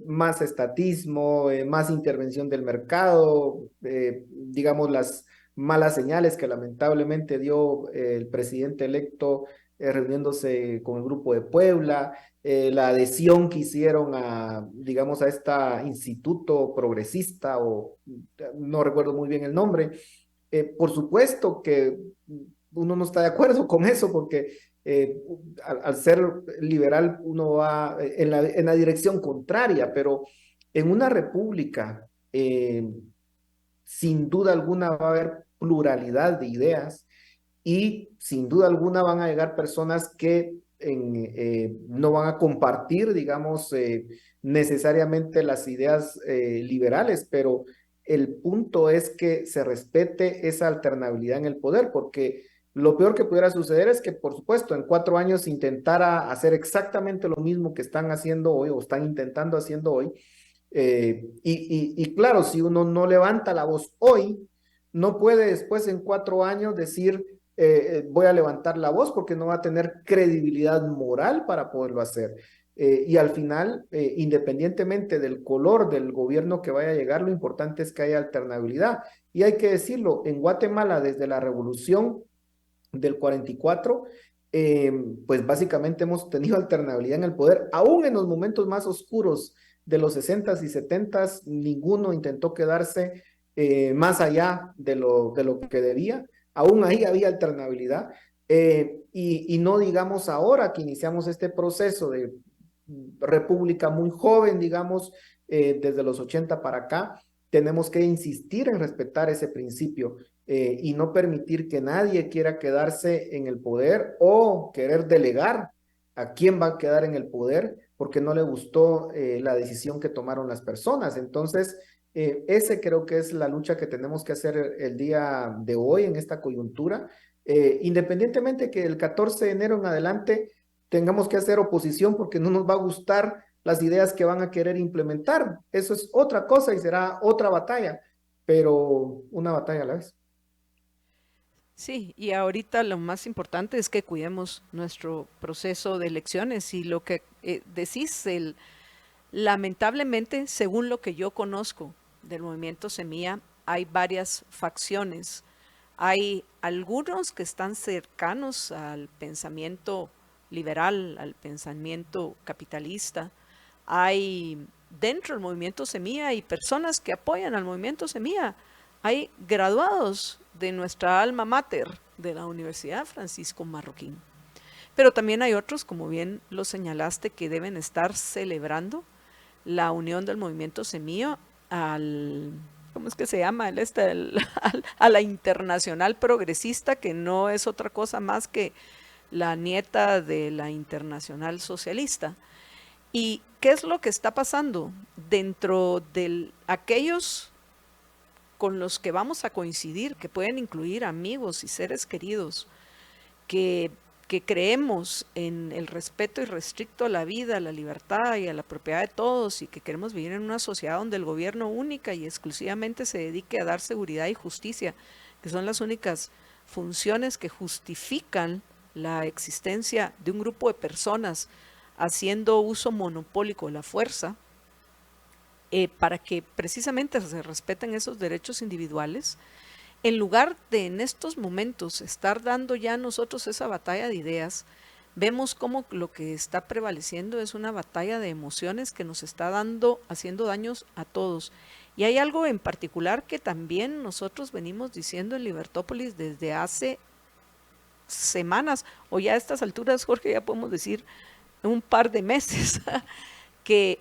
más estatismo, más intervención del mercado, digamos, las malas señales que lamentablemente dio el presidente electo reuniéndose con el Grupo de Puebla, la adhesión que hicieron a, digamos, a este instituto progresista, o no recuerdo muy bien el nombre. Por supuesto que uno no está de acuerdo con eso, porque al ser liberal uno va en la dirección contraria, pero en una república, sin duda alguna va a haber pluralidad de ideas y sin duda alguna van a llegar personas que no van a compartir, digamos, necesariamente las ideas liberales, pero el punto es que se respete esa alternabilidad en el poder, porque lo peor que pudiera suceder es que, por supuesto, en 4 años intentara hacer exactamente lo mismo que están haciendo hoy o están intentando haciendo hoy. Y claro, si uno no levanta la voz hoy, no puede después en 4 años decir voy a levantar la voz porque no va a tener credibilidad moral para poderlo hacer. Y al final, independientemente del color del gobierno que vaya a llegar, lo importante es que haya alternabilidad. Y hay que decirlo, en Guatemala, desde la revolución del 44, pues básicamente hemos tenido alternabilidad en el poder, aún en los momentos más oscuros de los 60s y 70s, ninguno intentó quedarse más allá de lo que debía, aún ahí había alternabilidad, y no digamos ahora que iniciamos este proceso de república muy joven, digamos, desde los 80 para acá, tenemos que insistir en respetar ese principio y no permitir que nadie quiera quedarse en el poder o querer delegar a quién va a quedar en el poder porque no le gustó la decisión que tomaron las personas. Entonces, ese creo que es la lucha que tenemos que hacer el día de hoy en esta coyuntura, independientemente que el 14 de enero en adelante tengamos que hacer oposición porque no nos va a gustar las ideas que van a querer implementar. Eso es otra cosa y será otra batalla, pero una batalla a la vez. Sí, y ahorita lo más importante es que cuidemos nuestro proceso de elecciones y lo que decís, lamentablemente, según lo que yo conozco del movimiento Semilla, hay varias facciones. Hay algunos que están cercanos al pensamiento liberal, al pensamiento capitalista. Hay dentro del movimiento Semilla y personas que apoyan al movimiento Semilla. Hay graduados de nuestra alma mater, de la Universidad Francisco Marroquín. Pero también hay otros, como bien lo señalaste, que deben estar celebrando la unión del movimiento Semilla al, ¿cómo es que se llama? A la Internacional Progresista, que no es otra cosa más que la nieta de la Internacional Socialista. ¿Y qué es lo que está pasando dentro de aquellos con los que vamos a coincidir, que pueden incluir amigos y seres queridos, que creemos en el respeto irrestricto a la vida, a la libertad y a la propiedad de todos y que queremos vivir en una sociedad donde el gobierno única y exclusivamente se dedique a dar seguridad y justicia, que son las únicas funciones que justifican la existencia de un grupo de personas haciendo uso monopólico de la fuerza, para que precisamente se respeten esos derechos individuales, en lugar de en estos momentos estar dando ya nosotros esa batalla de ideas, vemos como lo que está prevaleciendo es una batalla de emociones que nos está haciendo daños a todos. Y hay algo en particular que también nosotros venimos diciendo en Libertópolis desde hace semanas, o ya a estas alturas, Jorge, ya podemos decir un par de meses, que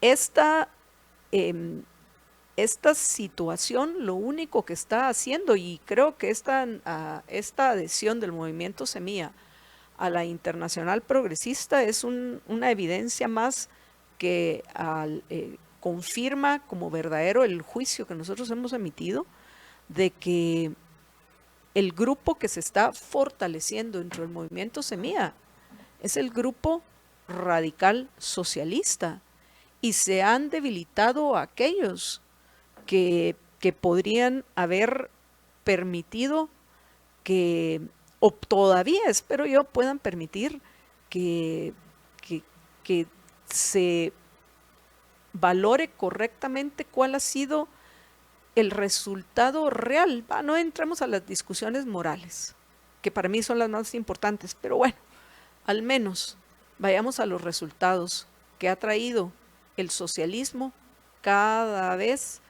esta situación lo único que está haciendo, y creo que esta adhesión del movimiento Semilla a la Internacional Progresista es una evidencia más que confirma como verdadero el juicio que nosotros hemos emitido de que el grupo que se está fortaleciendo dentro del movimiento Semilla es el grupo radical socialista, y se han debilitado aquellos que podrían haber permitido que, o todavía espero yo, puedan permitir que se valore correctamente cuál ha sido el resultado real. No entremos a las discusiones morales, que para mí son las más importantes, pero bueno, al menos vayamos a los resultados que ha traído el socialismo cada vez,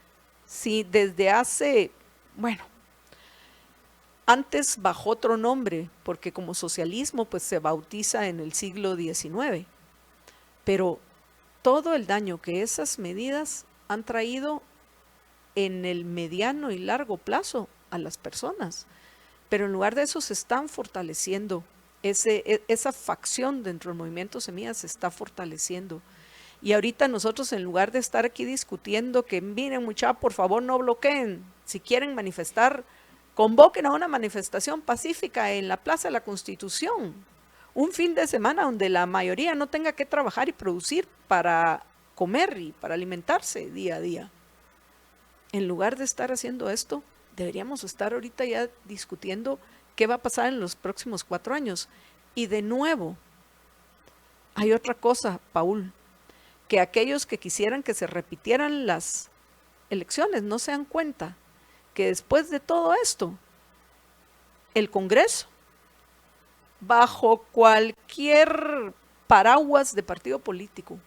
sí, desde hace, bueno, antes bajo otro nombre, porque como socialismo pues se bautiza en el siglo XIX, pero todo el daño que esas medidas han traído en el mediano y largo plazo a las personas, pero en lugar de eso se están fortaleciendo, esa facción dentro del movimiento Semilla se está fortaleciendo. Y ahorita nosotros, en lugar de estar aquí discutiendo que miren muchachos, por favor no bloqueen, si quieren manifestar, convoquen a una manifestación pacífica en la Plaza de la Constitución, un fin de semana donde la mayoría no tenga que trabajar y producir para comer y para alimentarse día a día. En lugar de estar haciendo esto, deberíamos estar ahorita ya discutiendo ¿Qué va a pasar en los próximos 4 años? Y de nuevo, hay otra cosa, Paul, que aquellos que quisieran que se repitieran las elecciones no se dan cuenta que después de todo esto, el Congreso, bajo cualquier paraguas de partido político,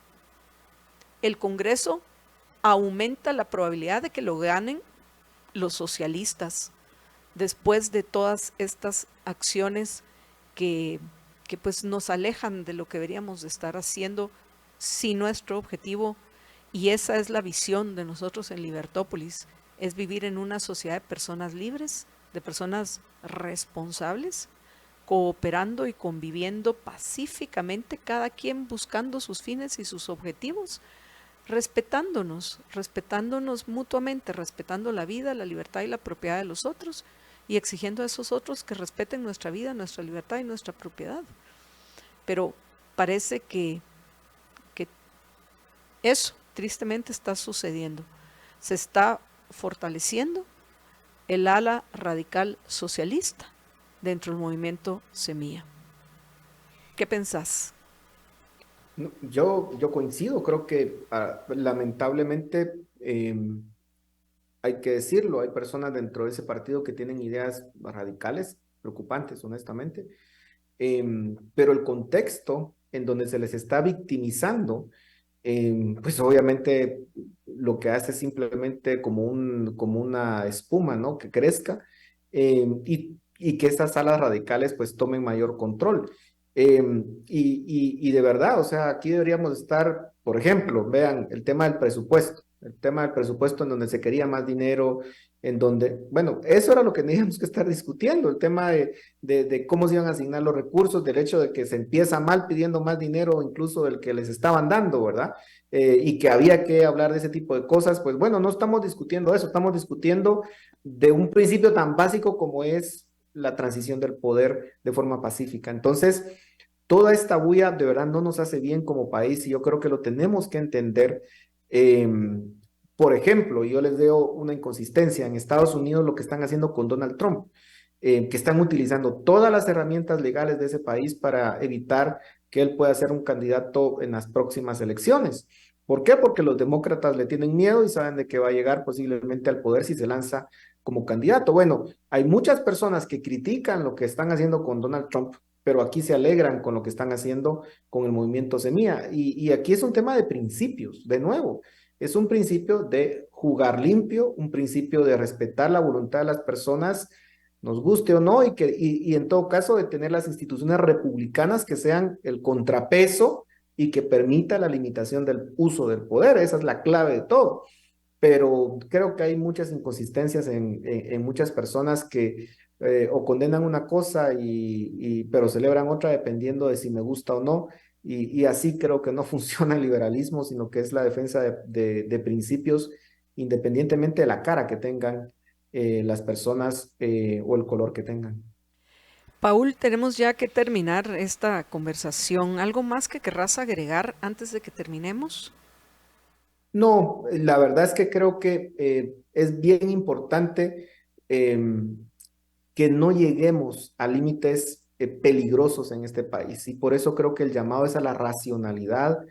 el Congreso aumenta la probabilidad de que lo ganen los socialistas después de todas estas acciones que, que pues nos alejan de lo que deberíamos de estar haciendo si nuestro objetivo, y esa es la visión de nosotros en Libertópolis, es vivir en una sociedad de personas libres, de personas responsables, cooperando y conviviendo pacíficamente, cada quien buscando sus fines y sus objetivos, respetándonos mutuamente, respetando la vida, la libertad y la propiedad de los otros, y exigiendo a esos otros que respeten nuestra vida, nuestra libertad y nuestra propiedad. Pero parece que eso tristemente está sucediendo. Se está fortaleciendo el ala radical socialista dentro del movimiento Semilla. ¿Qué pensás? No, yo coincido, creo que lamentablemente hay que decirlo, hay personas dentro de ese partido que tienen ideas radicales, preocupantes, honestamente, pero el contexto en donde se les está victimizando, pues obviamente lo que hace es simplemente como una espuma, ¿no? Que crezca y que estas alas radicales pues tomen mayor control. Y de verdad, o sea, aquí deberíamos estar, por ejemplo, vean el tema del presupuesto en donde se quería más dinero, en donde, bueno, eso era lo que teníamos que estar discutiendo, el tema de cómo se iban a asignar los recursos, del hecho de que se empieza mal pidiendo más dinero incluso del que les estaban dando, ¿verdad? Y que había que hablar de ese tipo de cosas, pues bueno, no estamos discutiendo eso, estamos discutiendo de un principio tan básico como es la transición del poder de forma pacífica. Entonces, toda esta bulla de verdad no nos hace bien como país y yo creo que lo tenemos que entender. Eh, por ejemplo, yo les veo una inconsistencia en Estados Unidos lo que están haciendo con Donald Trump, que están utilizando todas las herramientas legales de ese país para evitar que él pueda ser un candidato en las próximas elecciones. ¿Por qué? Porque los demócratas le tienen miedo y saben de que va a llegar posiblemente al poder si se lanza como candidato. Bueno, hay muchas personas que critican lo que están haciendo con Donald Trump, pero aquí se alegran con lo que están haciendo con el movimiento Semilla. Y aquí es un tema de principios, de nuevo. Es un principio de jugar limpio, un principio de respetar la voluntad de las personas, nos guste o no, y en todo caso de tener las instituciones republicanas que sean el contrapeso y que permita la limitación del uso del poder. Esa es la clave de todo. Pero creo que hay muchas inconsistencias en muchas personas que o condenan una cosa pero celebran otra dependiendo de si me gusta o no. Y así creo que no funciona el liberalismo, sino que es la defensa de principios independientemente de la cara que tengan las personas o el color que tengan. Paul, tenemos ya que terminar esta conversación. ¿Algo más que querrás agregar antes de que terminemos? No, la verdad es que creo que es bien importante que no lleguemos a límites peligrosos en este país y por eso creo que el llamado es a la racionalidad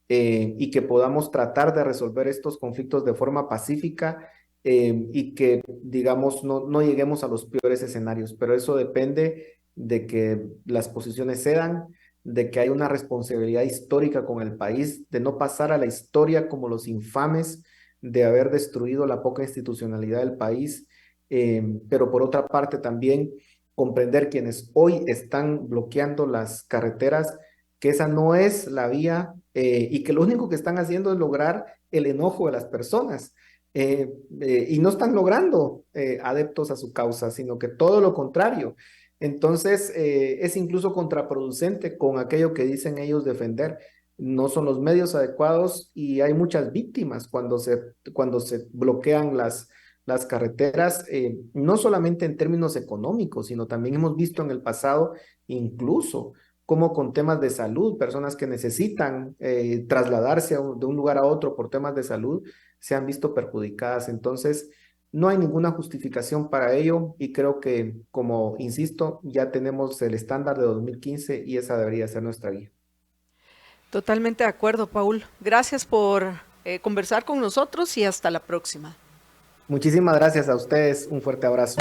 y que podamos tratar de resolver estos conflictos de forma pacífica y que, digamos, no lleguemos a los peores escenarios, pero eso depende de que las posiciones cedan, de que hay una responsabilidad histórica con el país, de no pasar a la historia como los infames de haber destruido la poca institucionalidad del país, pero por otra parte también comprender quienes hoy están bloqueando las carreteras que esa no es la vía y que lo único que están haciendo es lograr el enojo de las personas y no están logrando adeptos a su causa, sino que todo lo contrario. Entonces es incluso contraproducente con aquello que dicen ellos defender. No son los medios adecuados y hay muchas víctimas cuando se bloquean las carreteras, no solamente en términos económicos, sino también hemos visto en el pasado incluso como con temas de salud, personas que necesitan trasladarse de un lugar a otro por temas de salud, se han visto perjudicadas. Entonces, No hay ninguna justificación para ello y creo que, como insisto, ya tenemos el estándar de 2015 y esa debería ser nuestra guía. Totalmente de acuerdo, Paul. Gracias por conversar con nosotros y hasta la próxima. Muchísimas gracias a ustedes. Un fuerte abrazo.